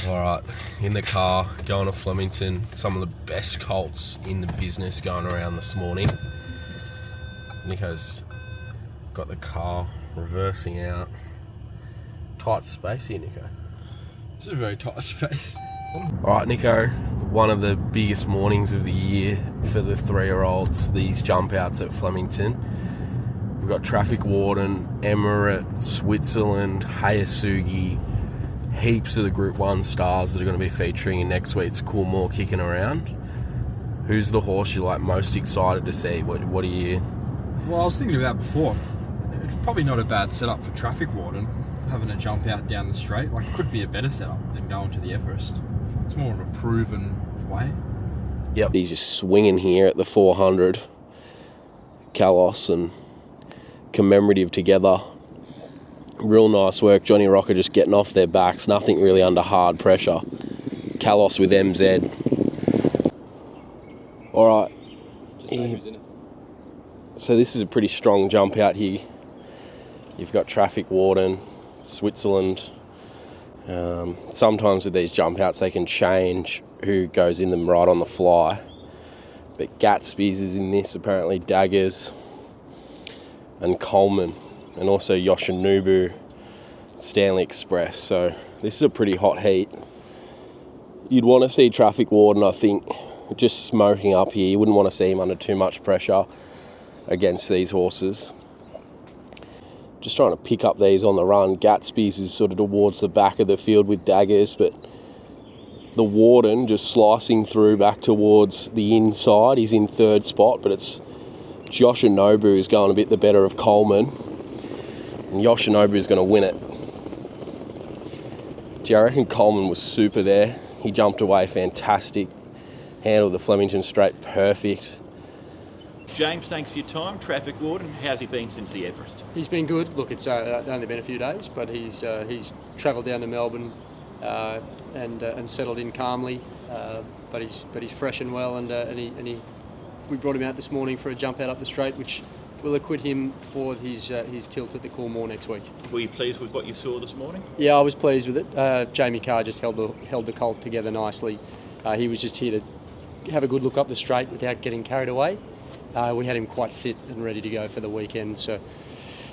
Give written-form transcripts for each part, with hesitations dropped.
Alright, in the car, going to Flemington. Some of the best colts in the business going around this morning. Nico's got the car reversing out. Tight space here, Nico. It's a very tight space. Alright, Nico, one of the biggest mornings of the year for the 3-year-olds, these jump outs at Flemington. We've got Traffic Warden, Emirate, Switzerland, Hayasugi, heaps of the Group 1 stars that are going to be featuring in next week's Coolmore kicking around. Who's the horse you're like most excited to see? What are you? Well, I was thinking about before. It's probably not a bad setup for Traffic Warden, having a jump out down the straight. Like, it could be a better setup than going to the Everest. It's more of a proven way. Yep, he's just swinging here at the 400. Kalos and Commemorative together. Real nice work. Johnny Rocker just getting off their backs. Nothing really under hard pressure. Kalos with MZ. All right. So this is a pretty strong jump out here. You've got Traffic Warden, Switzerland. Sometimes with these jump outs they can change who goes in them right on the fly. But Gatsby's is in this apparently, Daggers and Coleman. And also Yoshinobu, Stanley Express. So this is a pretty hot heat. You'd want to see Traffic Warden, I think, just smoking up here. You wouldn't want to see him under too much pressure against these horses. Just trying to pick up these on the run. Gatsby's is sort of towards the back of the field with Daggers, but the Warden just slicing through back towards the inside. He's in 3rd spot, but it's Yoshinobu who's going a bit the better of Coleman. And Yoshinobu is going to win it. Do you reckon Coleman was super there? He jumped away fantastic. Handled the Flemington straight perfect. James, thanks for your time. Traffic Warden, how's he been since the Everest? He's been good. Look, it's only been a few days, but he's travelled down to Melbourne and settled in calmly. But he's fresh and well, and we brought him out this morning for a jump out up the straight, which will acquit him for his tilt at the Coolmore next week. Were you pleased with what you saw this morning? Yeah, I was pleased with it. Jamie Carr just held the colt together nicely. He was just here to have a good look up the straight without getting carried away. We had him quite fit and ready to go for the weekend, so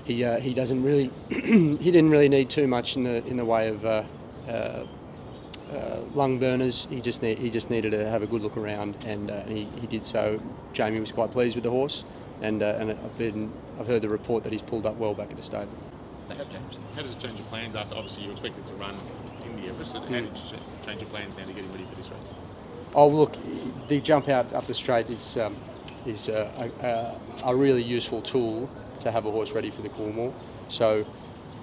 he doesn't really he didn't really need too much in the way of lung burners. He just needed to have a good look around, and he did so. Jamie was quite pleased with the horse, and I've heard the report that he's pulled up well back at the stable. How does it change your plans after obviously you expected to run in the Everest? How did you change your plans now to get him ready for this race? Oh look, the jump out up the straight is a really useful tool to have a horse ready for the Coolmore. So,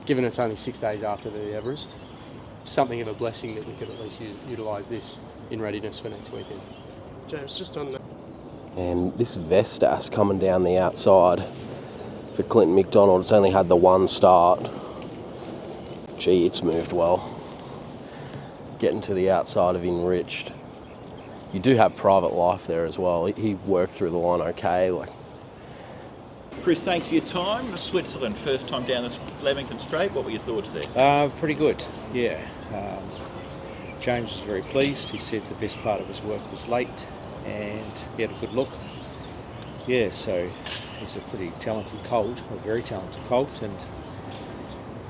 given it's only 6 days after the Everest, something of a blessing that we could at least utilise this in readiness for next weekend. James, just on that. And this Vestas coming down the outside for Clinton McDonald. It's only had the one start. Gee, it's moved well. Getting to the outside of Enriched. You do have Private Life there as well. He worked through the line okay. Chris, thanks for your time. Switzerland, first time down the Flemington Straight. What were your thoughts there? Pretty good, yeah. James was very pleased. He said the best part of his work was late and he had a good look. Yeah, so he's a pretty talented colt, a very talented colt,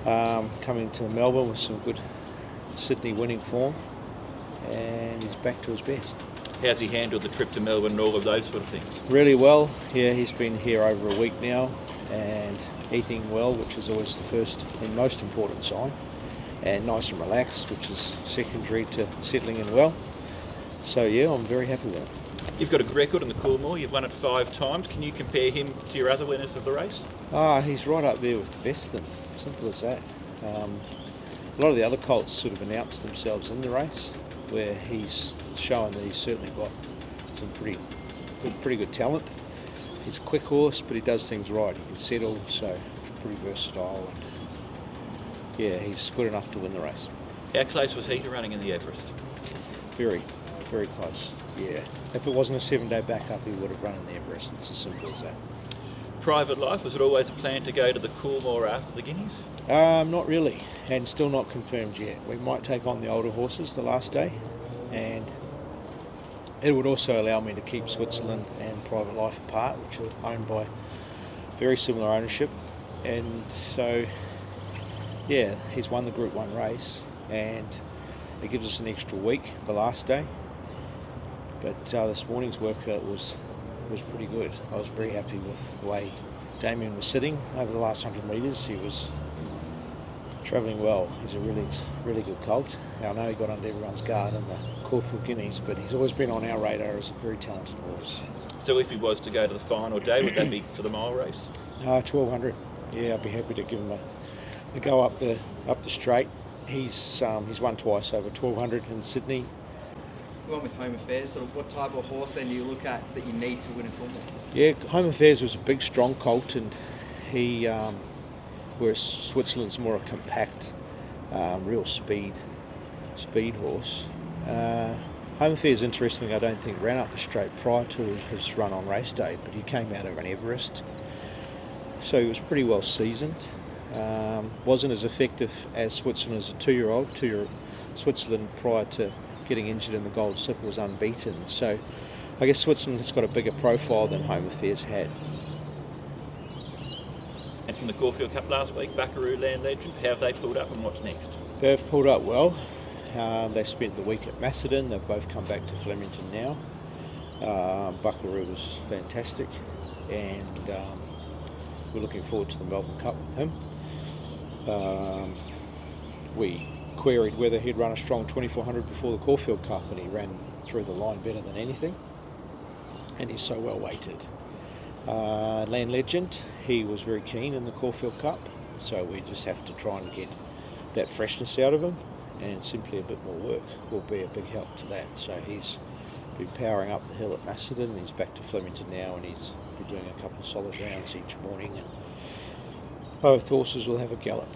and coming to Melbourne with some good Sydney winning form, and he's back to his best. How's he handled the trip to Melbourne and all of those sort of things? Really well. Yeah, he's been here over a week now and eating well, which is always the first and most important sign, and nice and relaxed, which is secondary to settling in well. So yeah, I'm very happy with it. You've got a good record in the Coolmore. You've won it 5 times. Can you compare him to your other winners of the race? He's right up there with the best of them. Simple as that. A lot of the other colts sort of announced themselves in the race, where he's shown that he's certainly got Flemington, pretty good talent. He's a quick horse, but he does things right. He can settle, so pretty versatile. And yeah, he's good enough to win the race. How close was he to running in the Everest? Very, very close. Yeah. If it wasn't a 7-day backup, he would have run in the Everest. It's as simple as that. Private life, was it always a plan to go to the Coolmore after the Guineas? Not really, and still not confirmed yet. We might take on the older horses the last day, and it would also allow me to keep Switzerland and Private Life apart, which are owned by very similar ownership. And so, yeah, he's won the Group 1 race, and it gives us an extra week, the last day. But this morning's workout was pretty good. I was very happy with the way Damien was sitting over the last 100 metres. He was travelling well. He's a really good colt. I know he got under everyone's guard in the Caulfield Guineas, but he's always been on our radar as a very talented horse. So if he was to go to the final day, would that be for the mile race? 1200. Yeah, I'd be happy to give him a go up the straight. He's won twice over 1200 in Sydney. Going with Home Affairs, sort of what type of horse then do you look at that you need to win a Coolmore? Yeah, Home Affairs was a big, strong colt, and he, whereas Switzerland's more a compact, real speed horse. Home Affairs, interestingly, I don't think ran up the straight prior to his run on race day, but he came out of an Everest, so he was pretty well seasoned. Wasn't as effective as Switzerland as a 2-year-old. Switzerland prior to getting injured in the Gold Slipper was unbeaten, so I guess Switzerland has got a bigger profile than Home Affairs had. And from the Caulfield Cup last week, Buckaroo, Land Legend, how have they pulled up and what's next? They've pulled up well. They spent the week at Macedon. They've both come back to Flemington now. Buckaroo was fantastic, and we're looking forward to the Melbourne Cup with him. We queried whether he'd run a strong 2400 before the Caulfield Cup, and he ran through the line better than anything, and he's so well weighted. Land Legend, he was very keen in the Caulfield Cup, so we just have to try and get that freshness out of him, and simply a bit more work will be a big help to that. So he's been powering up the hill at Macedon, he's back to Flemington now, and he's been doing a couple of solid rounds each morning, and both horses will have a gallop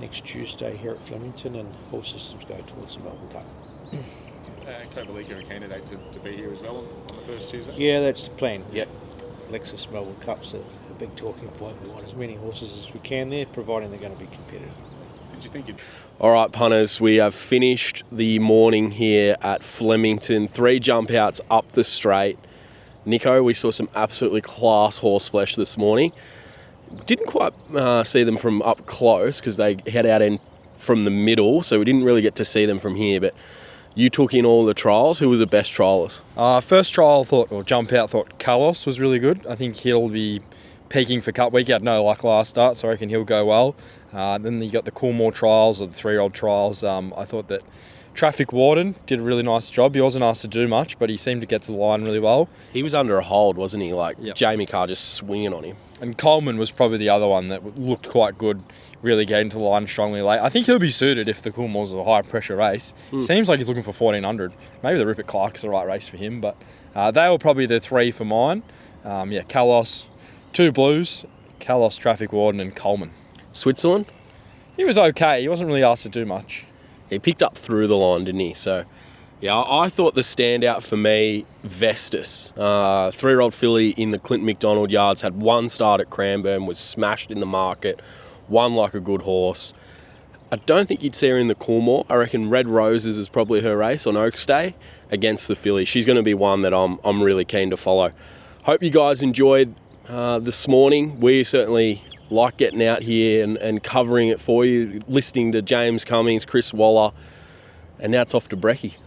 next Tuesday here at Flemington, and all systems go towards the Melbourne Cup. Kovalika a candidate to be here as well on the first Tuesday? Yeah, that's the plan, yep. Lexus Melbourne Cup's a big talking point. We want as many horses as we can there, providing they're going to be competitive. Did you think All right, punters, we have finished the morning here at Flemington. 3 jump outs up the straight. Nico, we saw some absolutely class horse flesh this morning. Didn't quite see them from up close because they head out in from the middle, so we didn't really get to see them from here. But you took in all the trials. Who were the best triallers? First trial jump out, thought Carlos was really good. I think he'll be peaking for Cup Week. He had no luck last start, so I reckon he'll go well. Then you got the Coolmore trials or the 3-year-old trials. I thought that Traffic Warden did a really nice job. He wasn't asked to do much, but he seemed to get to the line really well. He was under a hold, wasn't he? Yep. Jamie Carr just swinging on him. And Coleman was probably the other one that looked quite good, really getting to the line strongly late. I think he'll be suited if the Coolmore's a high pressure race. Seems like he's looking for 1400. Maybe the Rupert Clark's the right race for him, but they were probably the 3 for mine. Kalos, 2 blues, Kalos, Traffic Warden and Coleman. Switzerland? He was okay. He wasn't really asked to do much. He picked up through the line, didn't he? So, yeah, I thought the standout for me, Vestus. 3-year-old filly in the Clinton McDonald yards, had 1 start at Cranbourne, was smashed in the market, won like a good horse. I don't think you'd see her in the Coolmore. I reckon Red Roses is probably her race on Oaks Day against the filly. She's going to be one that I'm really keen to follow. Hope you guys enjoyed this morning. We certainly like getting out here and covering it for you, listening to James Cummings, Chris Waller, and now it's off to Brekkie.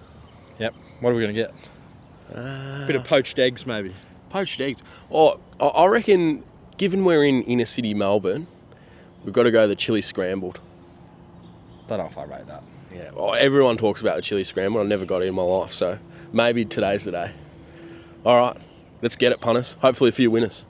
Yep. What are we going to get? Bit of poached eggs, maybe. Poached eggs. Oh, I reckon, given we're in inner city Melbourne, we've got to go the chili scrambled. Don't know if I rate that. Yeah. Well, everyone talks about the chili scrambled. I never got it in my life, so maybe today's the day. All right, let's get it, punters. Hopefully a few winners.